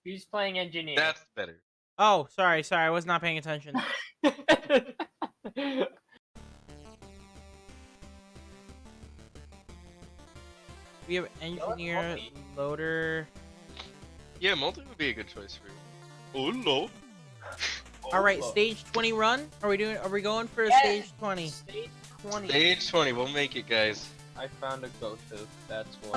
He's playing engineer. That's better. Oh, sorry, I was not paying attention. We have engineer, loader. Yeah, multi would be a good choice for you. Oh no. All right, stage 20 run. Are we going for a Yes! stage 20? Stage 20. Stage 20, we'll make it, guys. I found a go-to. That's what.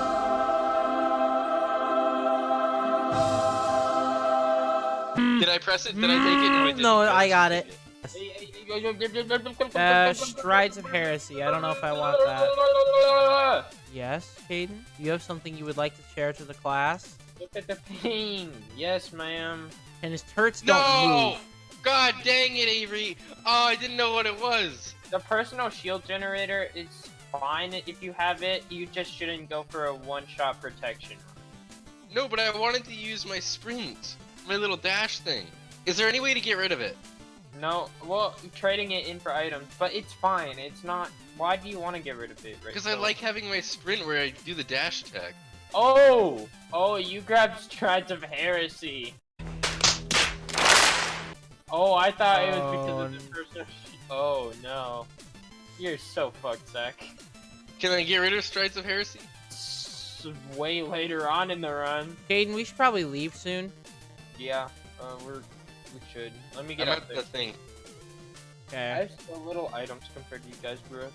Did I press it? Did I take it? No, I didn't. No, I Let's got take it. Strides of Heresy. I don't know if I want that. Yes, Caden? Do you have something you would like to share to the class? Look at the ping. Yes, ma'am. And his turrets don't No! move. God dang it, Avery! Oh, I didn't know what it was. The personal shield generator is fine if you have it. You just shouldn't go for a one-shot protection. No, but I wanted to use my sprint. My little dash thing. Is there any way to get rid of it? No, well, I'm trading it in for items, but it's fine. It's not. Why do you want to get rid of it? Because I like having my sprint where I do the dash attack. Oh, you grabbed Strides of Heresy. Oh, I thought it was because of the personal. Oh no, you're so fucked, Zach. Can I get rid of Strides of Heresy? Way later on in the run. Caden, we should probably leave soon. Yeah, we should. Let me get I'm up at there. the thing. I Okay. have so little items compared to you guys, bro.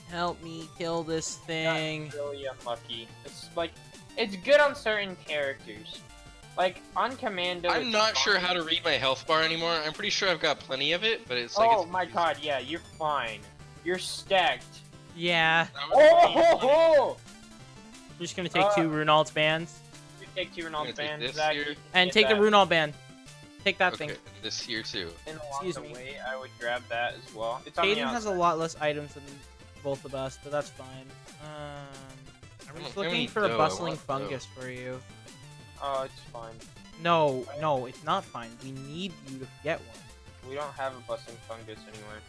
Help me kill this thing. That's really unlucky. It's like, it's good on certain characters. Like, on Commando... I'm it's not sure fine. how to read my health bar anymore. I'm pretty sure I've got plenty of it, but it's like... Oh it's my god, yeah, you're fine. You're stacked. Yeah. Oh! We're just gonna take 2 Runald's bands. You take 2 Renault take bands, this Zach. here. you can And get take the that. Runald band. Take that Okay, thing. and this here too. And along Excuse the me. way, I would grab that as well. It's on the Caden has a outside. lot less items than both of us, but that's fine. I'm don't just have any looking for a dough, I bustling want dough. fungus for you. Oh, it's fine. No, it's not fine. We need you to get one. We don't have a bustling fungus anywhere.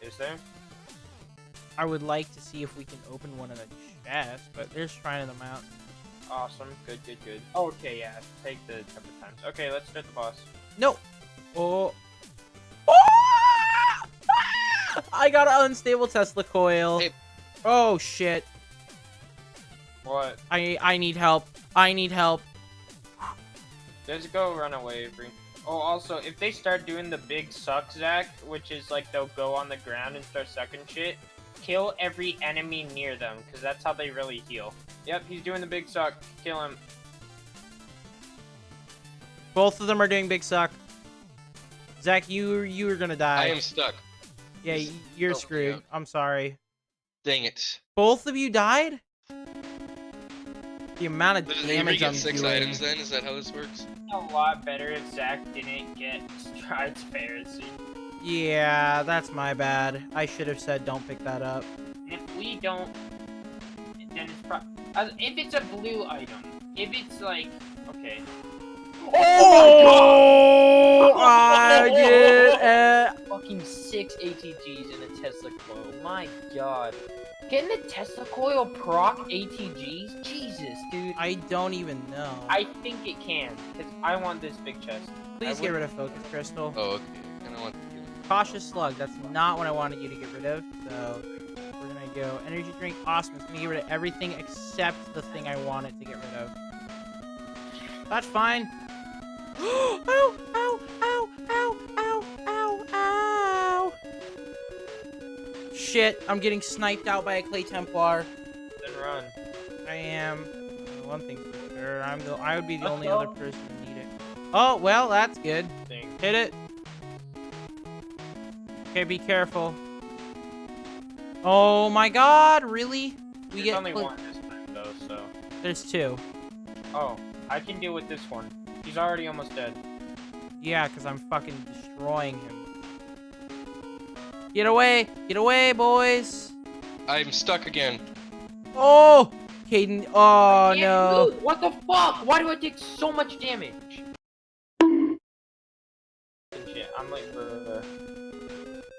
Is there? I would like to see if we can open one in a chest, but there's Shrine of the Mountain. Awesome. Good. Okay, yeah. Take the temper times. Okay, let's start the boss. No! Oh! I got an unstable Tesla coil. Hey. Oh, shit. What? I need help. I need help. Just go run away, Avery. Oh, also, if they start doing the big suck, Zach, which is like they'll go on the ground and start sucking shit, kill every enemy near them, because that's how they really heal. Yep, he's doing the big suck. Kill him. Both of them are doing big suck. Zach, you are gonna die. I am stuck. Yeah, you're Oh, screwed. yeah. I'm sorry. Dang it. Both of you died? The amount of Does Avery damage get I'm 6 doing. items then? Is that how this works? A lot better if Zach didn't get Strides Pharisee. Yeah, that's my bad. I should have said don't pick that up. And if we don't, then it's if it's a blue item. If it's like, okay. Oh, I get it. Fucking 6 ATGs in a Tesla coil. My god. Can the Tesla coil proc ATGs? Jesus, dude. I don't even know. I think it can, because I want this big chest. Please get rid of Focus Crystal. Oh, okay. I don't want to kill him. Cautious Slug, that's not what I wanted you to get rid of. So we're gonna go Energy Drink. Awesome. It's gonna get rid of everything except the thing I wanted to get rid of. That's fine. Ow, ow, ow, ow, ow, ow, ow. Shit, I'm getting sniped out by a Clay Templar. Then run. I am. One thing's for sure. I would be the Let's only go. other person to need it. Oh, well, that's good. Thing. Hit it. Okay, be careful. Oh my god, really? We There's get only one this time, though, so. There's 2. Oh, I can deal with this one. He's already almost dead. Yeah, because I'm fucking destroying him. Get away, boys. I'm stuck again. Oh, Caden. Oh, Can't no. move. What the fuck? Why do I take so much damage? Shit, I'm like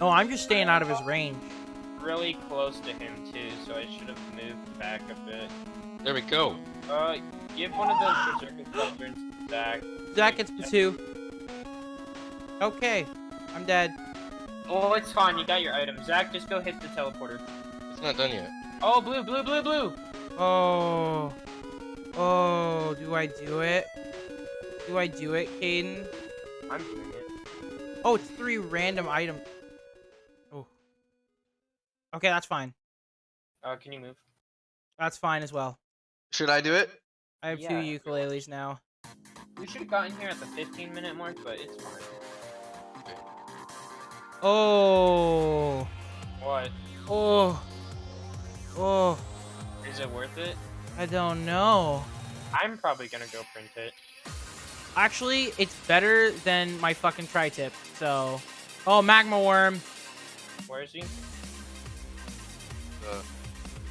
No, I'm just staying out of his range. really close to him too, so I should have moved back a bit. There we go. Give one of those berserker cauldrons to Zach. Zach gets the 2. Okay, I'm dead. Oh, it's fine. You got your item. Zach, just go hit the teleporter. It's not done yet. Oh, blue, blue, blue, blue. Oh. Oh, do I do it? Do I do it, Caden? I'm doing it. Oh, it's 3 random items. Oh. Okay, that's fine. Can you move? That's fine as well. Should I do it? I have 2 Yeah. ukuleles now. We should have gotten here at the 15-minute mark, but it's fine. Oh. What? Oh. Oh. Is it worth it? I don't know. I'm probably gonna go print it. Actually, it's better than my fucking tri-tip, so... Oh, magma worm. Where is he?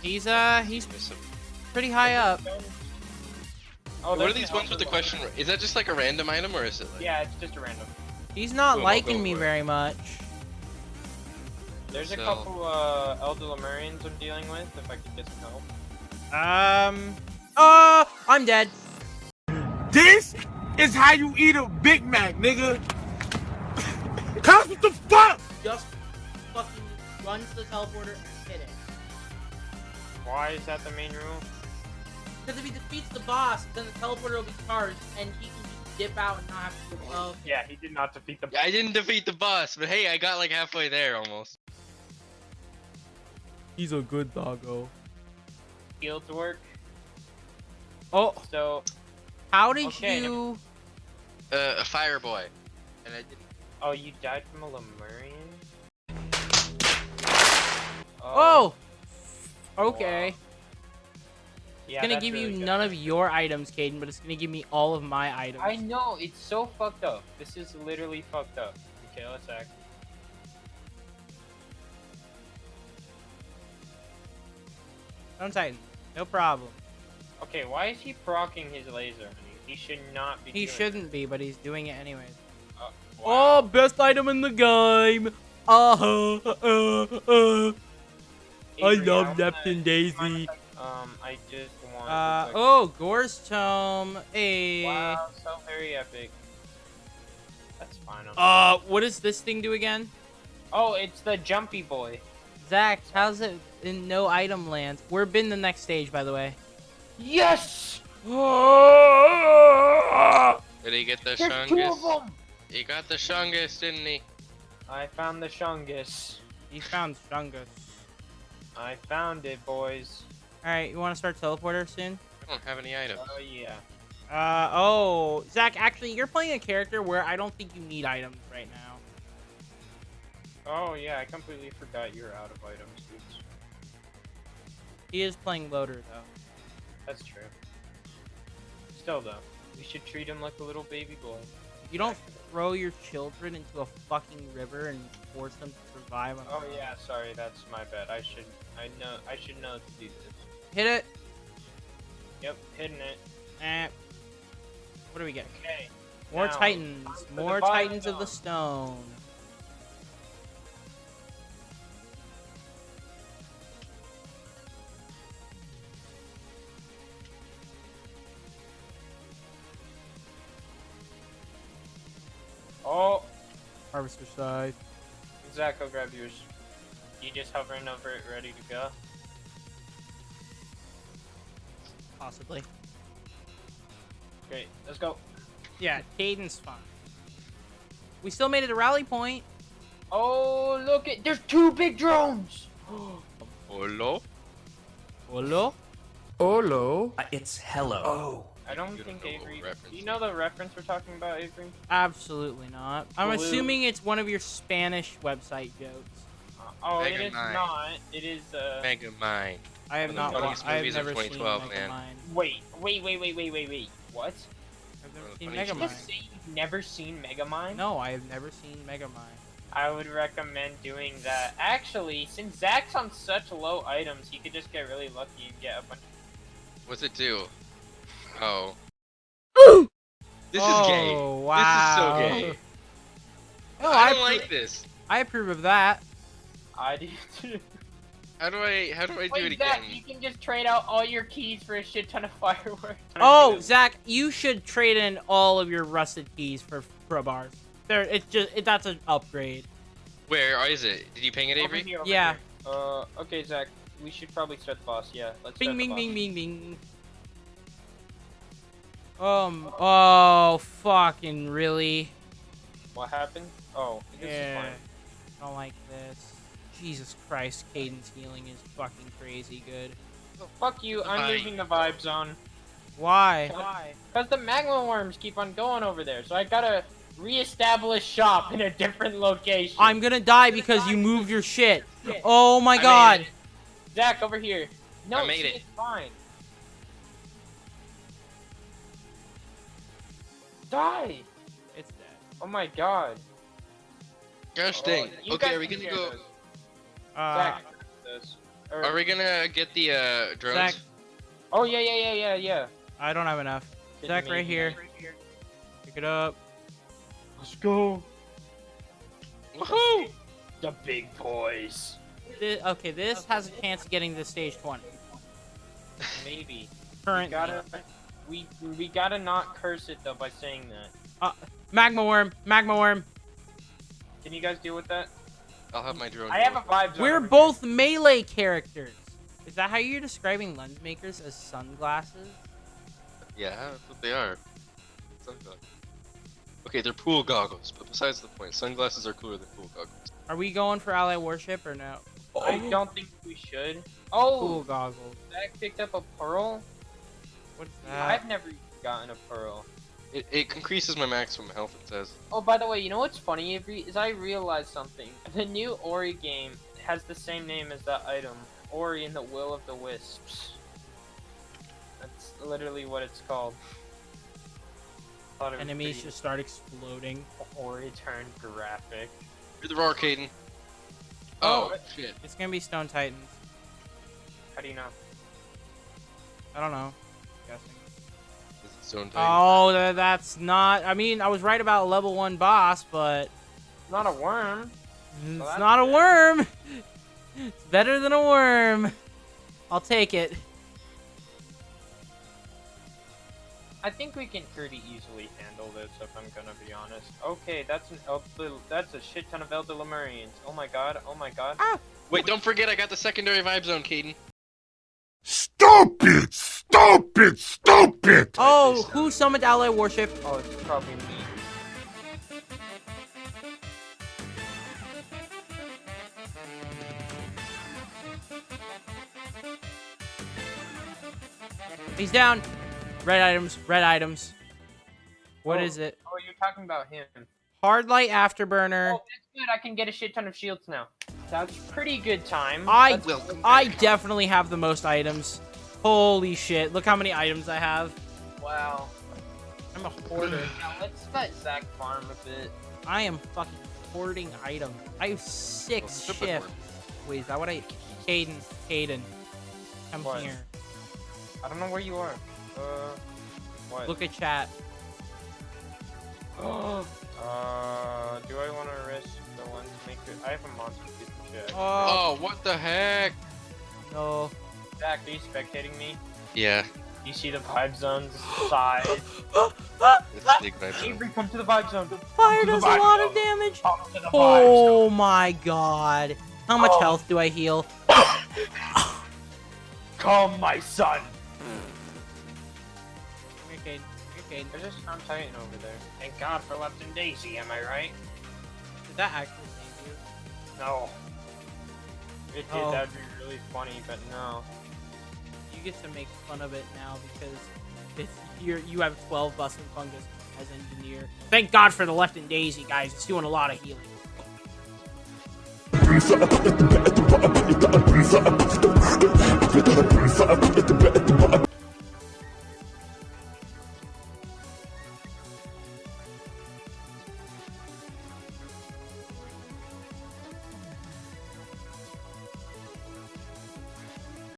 He's Miss him. pretty high up. Oh, What are there's these an ones with the elder question? one. Is that just like a random item, or is it like? Yeah, it's just a random. He's not Boom, I'll liking go me for it. very much. There's a So- couple Elder Lemurians I'm dealing with. If I could get some help. Oh, I'm dead. This is how you eat a Big Mac, nigga. Cuz what the fuck? Just fucking run to the teleporter and hit it. Why is that the main rule? Because if he defeats the boss, then the teleporter will be charged, and he can just dip out and not have to go. Oh, Yeah, he did not defeat the. Yeah, I didn't defeat the boss, but hey, I got like halfway there almost. he's a good doggo. Field work. Oh, So, how did Okay. you? A fire boy, and I didn't. oh, you died from a Lemurian. Oh. Okay. Yeah, It's gonna that's give really you good. none of your items, Caden, but it's gonna give me all of my items. I know, it's so fucked up. This is literally fucked up. Okay, let's act. Don't Titan. No problem. Okay, why is he proccing his laser? He should not be. He doing shouldn't be, but he's doing it anyways. that. Oh, best item in the game. Avery, love wanna- Neptune Daisy. I just want. Oh, Gore's Tome. Hey. Wow, so very epic. That's fine. What does this thing do again? Oh, it's the jumpy boy. Zach, how's it in no item lands? We're in the next stage, by the way. Yes! Did he get the There's 2 of Shungus? them! He got the Shungus, didn't he? I found the Shungus. He found Shungus. I found it, boys. Alright, you want to start teleporter soon? I don't have any items. Oh, yeah. Zach, actually, you're playing a character where I don't think you need items right now. Oh, yeah, I completely forgot you're out of items, dudes. He is playing loader, though. That's true. Still, though, we should treat him like a little baby boy. You don't throw your children into a fucking river and force them to survive on Oh, their own. yeah, sorry, that's my bad. I should know to do this. Hit it. Yep, hitting it. What do we get? Okay. More now, Titans. time for the More biome. Titans of the Stone. Oh, Harvester side. Zach, go grab yours. You just hovering over it, ready to go. Possibly. Great, let's go. Yeah, Caden's fine. We still made it a rally point. Oh, look at there's 2 big drones. Hello? Hello? Olo. It's hello. Oh. I don't You don't think know what Avery. reference Do you know the reference we're talking about, Avery? Absolutely not. I'm Blue. assuming it's one of your Spanish website jokes. Oh, it Mega is Mind. not. It is. Mega Mine. I have One of the not. funniest I have movies of never 2012, seen man. Megamind. Wait. What? I've never One of the seen funniest Did you Megamind. just say you've never seen Megamind? No, I have never seen Megamind. I would recommend doing that. Actually, since Zach's on such low items, he could just get really lucky and get a bunch. What's it do? Oh. Oh, This is gay. wow. This is so gay. No, I I don't like this. I approve of that. I do too. How do I do it Wait, again? Zach, you can just trade out all your keys for a shit ton of fireworks. Oh, Zach, you should trade in all of your rusted keys for crowbars. That's an upgrade. Where is it? Did you ping it, Over Avery? here, over Yeah. here. Okay, Zach, we should probably start the boss. Yeah, let's Bing, start bing, the bing, boss. bing, bing. Oh, fucking really? What happened? Oh, this is Yeah. fine. I don't like this. Jesus Christ, Caden's healing is fucking crazy good. Fuck you, I'm Bye. moving the vibe zone. Why? Because the magma worms keep on going over there, so I gotta re-establish shop in a different location. I'm gonna die because you moved your shit. Oh my I god. made it. Zach, over here. No, I made see, it. It's fine. Die! It's dead. Oh my god. Gosh dang. You Okay, guys are we can gonna hear go? those. Uh, Zach, this. Or- Are we gonna get the drones? Zach, Oh, yeah. I don't have enough. Get Zach, me. right here. Pick it up. Let's go. Woohoo! The big boys. Okay, this has a chance of getting to stage 20. Maybe. Currently. We gotta not curse it though by saying that. Magma worm. Magma worm. Can you guys deal with that? I'll have my drone. I have a go. vibe zone We're over both melee characters. Is that how you're describing lens makers as sunglasses? Yeah, that's what they are. Sunglasses. Okay, they're pool goggles, but besides the point, sunglasses are cooler than pool goggles. Are we going for ally worship or no? here. I don't think we should. Pool Oh, goggles. Zach picked up a pearl. What's that? I've never gotten a pearl. It increases my maximum health, it says. Oh, by the way, you know what's funny, Avery? Is I realized something. The new Ori game has the same name as that item. Ori and the Will of the Wisps. That's literally what it's called. Thought it was Enemies pretty- just start exploding. Ori turned graphic. You're the roar, Caden. Oh, Oh. shit. It's gonna be Stone Titans. How do you know? I don't know. Guessing. Is it Stone Titan? Oh, that's not. I mean, I was right about level 1 boss, but Not a worm. it's that's not a good. worm. It's better than a worm. I'll take it. I think we can pretty easily handle this, if I'm gonna be honest. Okay, that's a shit ton of Elder Lemurians. Oh my god, oh my god. Wait, don't forget I got the secondary vibe zone, Caden. Stupid! Stupid! Stupid! Oh, who summoned ally worship? Oh, it's probably me. He's down. Red items. Red items. What Oh. is it? Oh, you're talking about him. Hard light afterburner. Oh, that's good. I can get a shit ton of shields now. That's pretty good time. I Welcome I back. definitely have the most items. Holy shit! Look how many items I have. Wow. I'm a hoarder. Now let's let Zach farm a bit. I am fucking hoarding items. I have 6 Well, shifts. Wait, is that what I? Caden, come What? here. I don't know where you are. What? Look at chat. Do I want to risk the one to make it? I have a monster piece of shit. Oh Oh, what the heck? no! Zach, are you spectating me? Yeah, You see the vibe zone's size. it's a big vibe zone. Avery, come to the vibe zone. Fire To the does a vibe lot zone. of damage. Come to the vibe Oh my god! How much Oh. health do I heal? zone. Come, my son. You're Caden. You're Caden. There's a Storm Titan over there. Thank God for Left and Daisy, am I right? Did that actually save you? No. If it did, Oh. that'd be really funny, but no. You get to make fun of it now because you have 12 busting fungus as engineer. Thank God for the Left and Daisy, guys. It's doing a lot of healing. Better